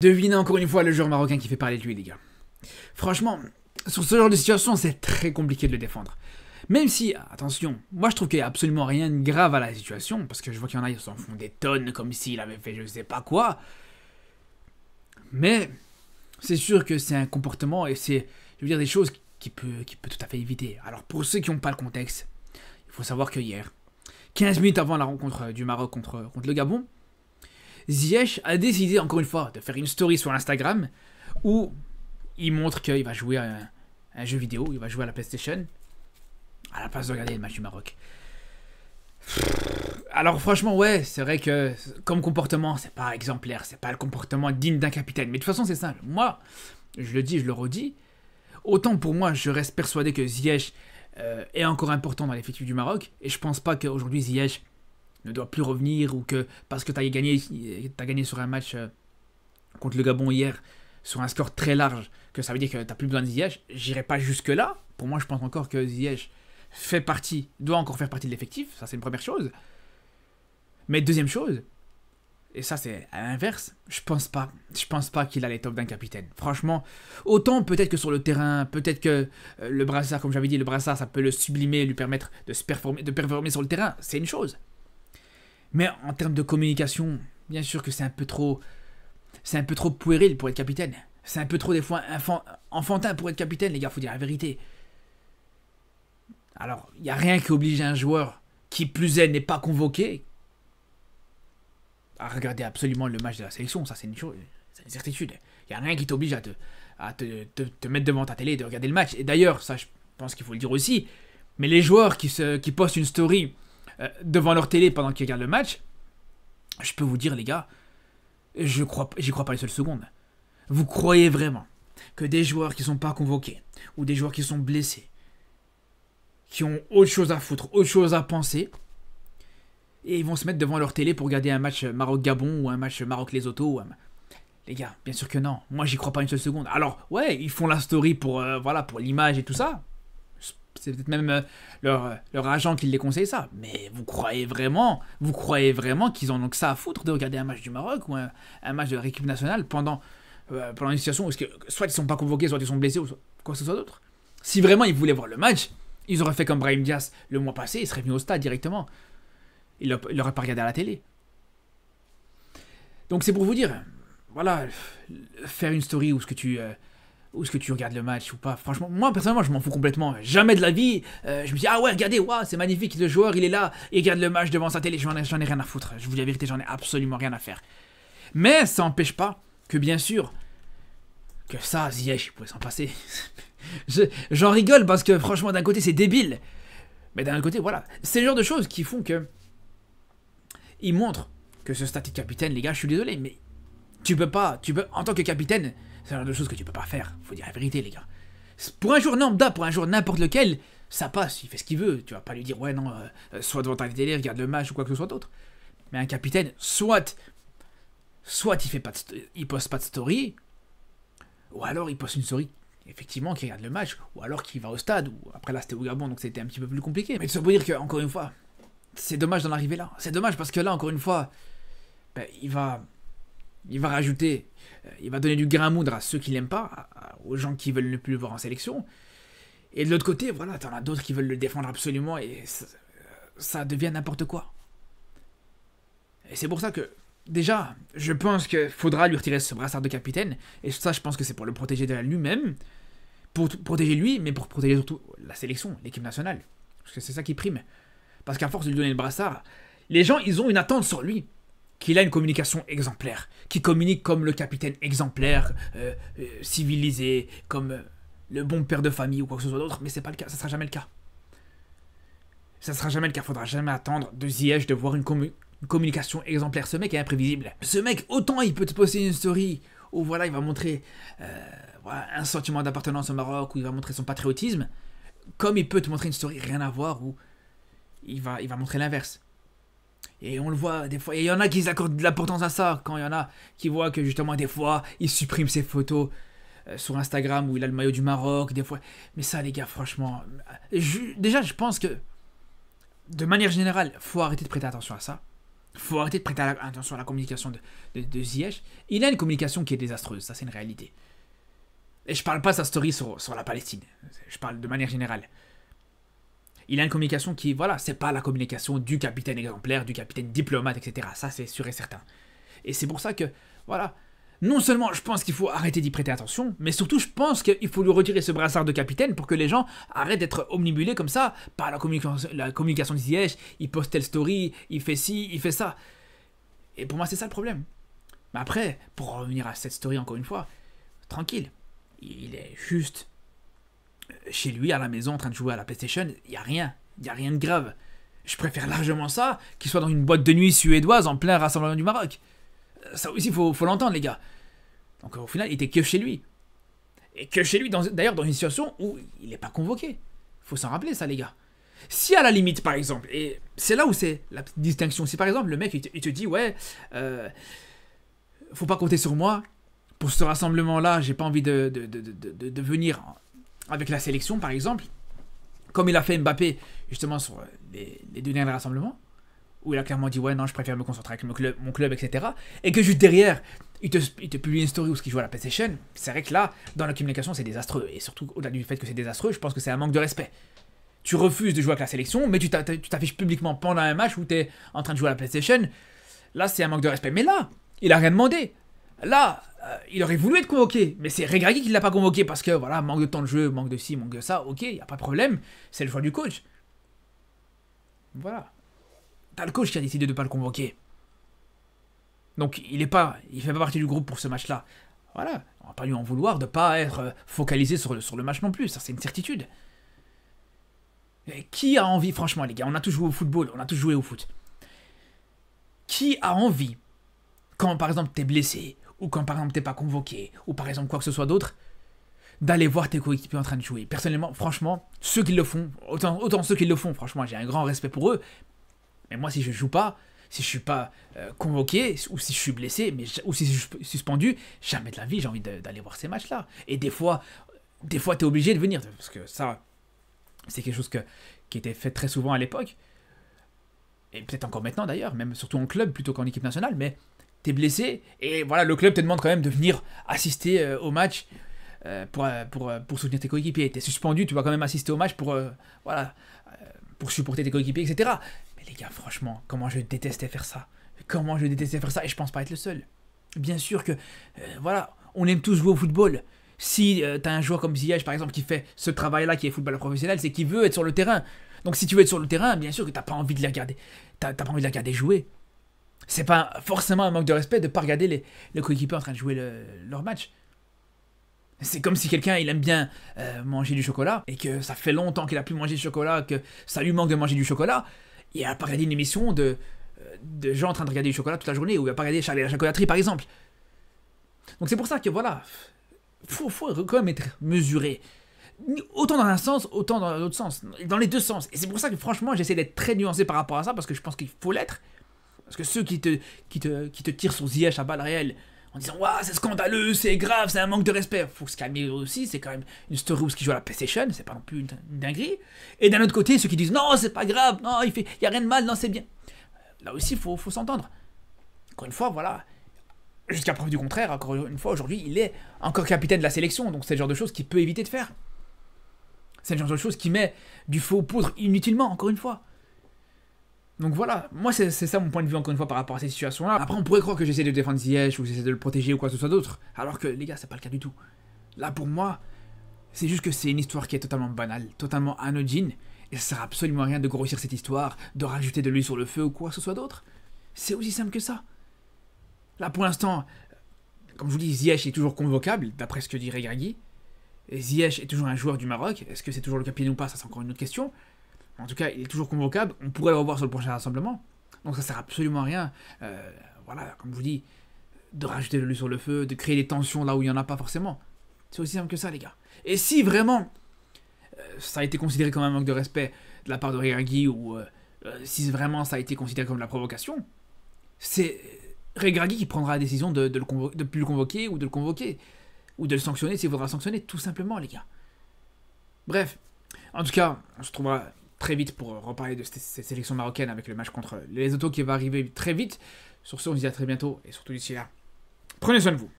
Devinez encore une fois le joueur marocain qui fait parler de lui, les gars. Franchement, sur ce genre de situation, c'est très compliqué de le défendre. Même si, attention, moi je trouve qu'il n'y a absolument rien de grave à la situation, parce que je vois qu'il y en a, ils s'en font des tonnes, comme s'il avait fait je sais pas quoi. Mais, c'est sûr que c'est un comportement, et c'est, je veux dire, des choses qui peut tout à fait éviter. Alors pour ceux qui n'ont pas le contexte, il faut savoir que hier, 15 minutes avant la rencontre du Maroc contre le Gabon, Ziyech a décidé encore une fois de faire une story sur Instagram où il montre qu'il va jouer à un jeu vidéo, il va jouer à la PlayStation à la place de regarder le match du Maroc. Alors franchement ouais, c'est vrai que comme comportement c'est pas exemplaire, c'est pas le comportement digne d'un capitaine, mais de toute façon c'est simple. Moi, je le dis, je le redis, autant pour moi je reste persuadé que Ziyech est encore important dans l'effectif du Maroc, et je pense pas qu'aujourd'hui Ziyech ne doit plus revenir, ou que parce que t'as gagné sur un match contre le Gabon hier sur un score très large, que ça veut dire que t'as plus besoin de Ziyech. J'irai pas jusque là. Pour moi je pense encore que Ziyech doit encore faire partie de l'effectif, ça c'est une première chose. Mais deuxième chose, et ça c'est à l'inverse, je pense pas qu'il a l'étoffe d'un capitaine. Franchement, autant peut-être que sur le terrain, peut-être que le brassard, comme j'avais dit, le brassard ça peut le sublimer, lui permettre de performer sur le terrain, c'est une chose. Mais en termes de communication, bien sûr que c'est un peu trop puéril pour être capitaine. C'est un peu trop des fois enfantin pour être capitaine, les gars, faut dire la vérité. Alors, il n'y a rien qui oblige un joueur qui plus est n'est pas convoqué à regarder absolument le match de la sélection, ça c'est une chose, c'est une certitude. Il n'y a rien qui t'oblige à te mettre devant ta télé et de regarder le match. Et d'ailleurs, ça je pense qu'il faut le dire aussi, mais les joueurs qui postent une story devant leur télé pendant qu'ils regardent le match, je peux vous dire les gars, j'y crois pas une seule seconde. Vous croyez vraiment que des joueurs qui sont pas convoqués, ou des joueurs qui sont blessés, qui ont autre chose à foutre, autre chose à penser, et ils vont se mettre devant leur télé pour regarder un match Maroc-Gabon, ou un match Maroc-Lesotho, les gars, bien sûr que non. Moi j'y crois pas une seule seconde. Alors ouais, ils font la story pour pour l'image et tout ça. C'est peut-être même leur agent qui les conseille ça. Mais vous croyez vraiment qu'ils en ont que ça à foutre de regarder un match du Maroc ou un match de l'équipe nationale pendant une situation où soit ils sont pas convoqués, soit ils sont blessés, ou quoi que ce soit d'autre. Si vraiment ils voulaient voir le match, ils auraient fait comme Brahim Diaz le mois passé, ils seraient venus au stade directement. Ils l'auraient pas regardé à la télé. Donc c'est pour vous dire, voilà, faire une story où ce que tu regardes le match ou pas. Franchement, moi personnellement, je m'en fous complètement. Jamais de la vie. Je me dis, ah ouais, regardez, wow, c'est magnifique, le joueur, il est là, il regarde le match devant sa télé. J'en ai rien à foutre. Je vous dis la vérité, j'en ai absolument rien à faire. Mais ça n'empêche pas que, bien sûr, que ça, Ziyech, il pouvait s'en passer. J'en rigole parce que, franchement, d'un côté, c'est débile. Mais d'un autre côté, voilà. C'est le genre de choses qui font que. Ils montrent que ce statut de capitaine, les gars, je suis désolé, mais en tant que capitaine, c'est le genre de choses que tu peux pas faire. Faut dire la vérité, les gars. Pour un jour lambda, pour un jour n'importe lequel, ça passe, il fait ce qu'il veut. Tu vas pas lui dire, ouais, non, soit devant ta télé, regarde le match ou quoi que ce soit d'autre. Mais un capitaine, soit il poste pas de story, ou alors il poste une story, effectivement, qui regarde le match, ou alors qu'il va au stade, ou après là c'était au Gabon, donc c'était un petit peu plus compliqué. Mais ça veut dire que, encore une fois, c'est dommage d'en arriver là. C'est dommage parce que là, encore une fois, il va rajouter, il va donner du grain à moudre à ceux qui l'aiment pas, aux gens qui veulent ne plus le voir en sélection. Et de l'autre côté, voilà, t'en as d'autres qui veulent le défendre absolument, et ça devient n'importe quoi. Et c'est pour ça que, déjà, je pense qu'il faudra lui retirer ce brassard de capitaine, et ça, je pense que c'est pour le protéger de lui-même, pour protéger lui, mais pour protéger surtout la sélection, l'équipe nationale. Parce que c'est ça qui prime. Parce qu'à force de lui donner le brassard, les gens, ils ont une attente sur lui. Qu'il a une communication exemplaire. Qu'il communique comme le capitaine exemplaire, civilisé, comme le bon père de famille ou quoi que ce soit d'autre. Mais c'est pas le cas, ça sera jamais le cas. Ça sera jamais le cas, faudra jamais attendre de Ziyech de voir une communication exemplaire. Ce mec est imprévisible. Ce mec, autant il peut te poster une story où voilà, il va montrer un sentiment d'appartenance au Maroc, où il va montrer son patriotisme, comme il peut te montrer une story rien à voir où il va montrer l'inverse. Et on le voit des fois, et il y en a qui accordent de l'importance à ça, quand il y en a qui voient que justement des fois, il supprime ses photos sur Instagram où il a le maillot du Maroc, des fois. Mais ça les gars, franchement, déjà je pense que, de manière générale, faut arrêter de prêter attention à ça. Faut arrêter de prêter attention à la communication de Ziyech. Il a une communication qui est désastreuse, ça c'est une réalité. Et je parle pas de sa story sur la Palestine, je parle de manière générale. Il a une communication qui, voilà, c'est pas la communication du capitaine exemplaire, du capitaine diplomate, etc. Ça c'est sûr et certain. Et c'est pour ça que, voilà, non seulement je pense qu'il faut arrêter d'y prêter attention, mais surtout je pense qu'il faut lui retirer ce brassard de capitaine pour que les gens arrêtent d'être omnibulés comme ça par la communication de Ziyech. Il poste telle story, il fait ci, il fait ça. Et pour moi c'est ça le problème. Mais après, pour revenir à cette story encore une fois, tranquille. Il est juste chez lui à la maison en train de jouer à la PlayStation, il n'y a rien de grave. Je préfère largement ça qu'il soit dans une boîte de nuit suédoise en plein rassemblement du Maroc. Ça aussi, faut l'entendre, les gars. Donc au final, il était que chez lui. Et que chez lui, d'ailleurs, dans une situation où il n'est pas convoqué. Faut s'en rappeler, ça, les gars. Si à la limite, par exemple, et c'est là où c'est la petite distinction, si par exemple, le mec, il te dit, ouais, faut pas compter sur moi, pour ce rassemblement-là, j'ai pas envie de venir avec la sélection, par exemple, comme il a fait Mbappé, justement, sur les deux derniers rassemblements, où il a clairement dit, ouais, non, je préfère me concentrer avec mon club, etc. Et que juste derrière, il te publie une story où il joue à la PlayStation, c'est vrai que là, dans la communication, c'est désastreux. Et surtout, au-delà du fait que c'est désastreux, je pense que c'est un manque de respect. Tu refuses de jouer avec la sélection, mais tu t'affiches publiquement pendant un match où tu es en train de jouer à la PlayStation. Là, c'est un manque de respect. Mais là, il a rien demandé. Là, il aurait voulu être convoqué, mais c'est Regragui qui ne l'a pas convoqué parce que, voilà, manque de temps de jeu, manque de ci, manque de ça, ok, il n'y a pas de problème, c'est le choix du coach. Voilà. T'as le coach qui a décidé de ne pas le convoquer. Donc, il fait pas partie du groupe pour ce match-là. Voilà, on va pas lui en vouloir de ne pas être focalisé sur le match non plus, ça c'est une certitude. Et qui a envie, franchement les gars, on a tous joué au football, on a tous joué au foot. Qui a envie, quand par exemple t'es blessé, ou quand par exemple t'es pas convoqué, ou par exemple quoi que ce soit d'autre, d'aller voir tes coéquipiers en train de jouer. Personnellement, franchement, ceux qui le font, autant ceux qui le font, franchement, j'ai un grand respect pour eux. Mais moi, si je joue pas, si je suis pas convoqué, ou si je suis blessé, ou si je suis suspendu, jamais de la vie, j'ai envie d'aller voir ces matchs-là. Et des fois t'es obligé de venir, parce que ça, c'est quelque chose qui était fait très souvent à l'époque, et peut-être encore maintenant d'ailleurs, même surtout en club plutôt qu'en équipe nationale, mais t'es blessé, et voilà, le club te demande quand même de venir assister au match pour soutenir tes coéquipiers. T'es suspendu, tu vas quand même assister au match pour supporter tes coéquipiers, etc. Mais les gars, franchement, comment je détestais faire ça. Comment je détestais faire ça, et je pense pas être le seul. Bien sûr que, voilà, on aime tous jouer au football. Si t'as un joueur comme Ziyech, par exemple, qui fait ce travail-là, qui est footballeur professionnel, c'est qu'il veut être sur le terrain. Donc si tu veux être sur le terrain, bien sûr que t'as pas envie de les regarder. T'as pas envie de les regarder jouer. C'est pas forcément un manque de respect de pas regarder les coéquipiers en train de jouer leur match. C'est comme si quelqu'un il aime bien manger du chocolat et que ça fait longtemps qu'il a plus mangé du chocolat, que ça lui manque de manger du chocolat. Il a pas regardé une émission de gens en train de regarder du chocolat toute la journée, ou il a pas regardé Charlie et la chocolaterie par exemple. Donc c'est pour ça que voilà, faut quand même être mesuré. Autant dans un sens, autant dans l'autre sens. Dans les deux sens. Et c'est pour ça que franchement j'essaie d'être très nuancé par rapport à ça, parce que je pense qu'il faut l'être. Parce que ceux qui te tirent sur Ziyech à balles réelles en disant waouh, c'est scandaleux, c'est grave, c'est un manque de respect, faut se calmer aussi, c'est quand même une story où ce qui joue à la PlayStation, c'est pas non plus une dinguerie. Et d'un autre côté, ceux qui disent non, c'est pas grave, non, il y a rien de mal, non, c'est bien. Là aussi, faut s'entendre. Encore une fois, voilà, jusqu'à preuve du contraire, encore une fois, aujourd'hui, il est encore capitaine de la sélection, donc c'est le genre de choses qu'il peut éviter de faire. C'est le genre de choses qui met du feu aux poudres inutilement, encore une fois. Donc voilà, moi c'est ça mon point de vue encore une fois par rapport à ces situations-là. Après on pourrait croire que j'essaie de défendre Ziyech ou j'essaie de le protéger ou quoi que ce soit d'autre, alors que les gars c'est pas le cas du tout. Là pour moi, c'est juste que c'est une histoire qui est totalement banale, totalement anodine, et ça sert absolument à rien de grossir cette histoire, de rajouter de l'huile sur le feu ou quoi que ce soit d'autre. C'est aussi simple que ça. Là pour l'instant, comme je vous dis, Ziyech est toujours convocable, d'après ce que dit Regragui. Et Ziyech est toujours un joueur du Maroc, est-ce que c'est toujours le capitaine ou pas, ça c'est encore une autre question. En tout cas, il est toujours convocable, on pourrait le revoir sur le prochain rassemblement. Donc ça sert absolument à rien, voilà, comme je vous dis, de rajouter de l'huile sur le feu, de créer des tensions là où il n'y en a pas forcément. C'est aussi simple que ça, les gars. Et si vraiment ça a été considéré comme un manque de respect de la part de Regragui, ou si vraiment ça a été considéré comme de la provocation, c'est Regragui qui prendra la décision de plus le convoquer, ou de le convoquer, ou de le sanctionner s'il faudra sanctionner, tout simplement, les gars. Bref, en tout cas, on se trouvera très vite pour reparler de cette sélection marocaine avec le match contre les Lesotho qui va arriver très vite. Sur ce, on se dit à très bientôt et surtout d'ici là, prenez soin de vous.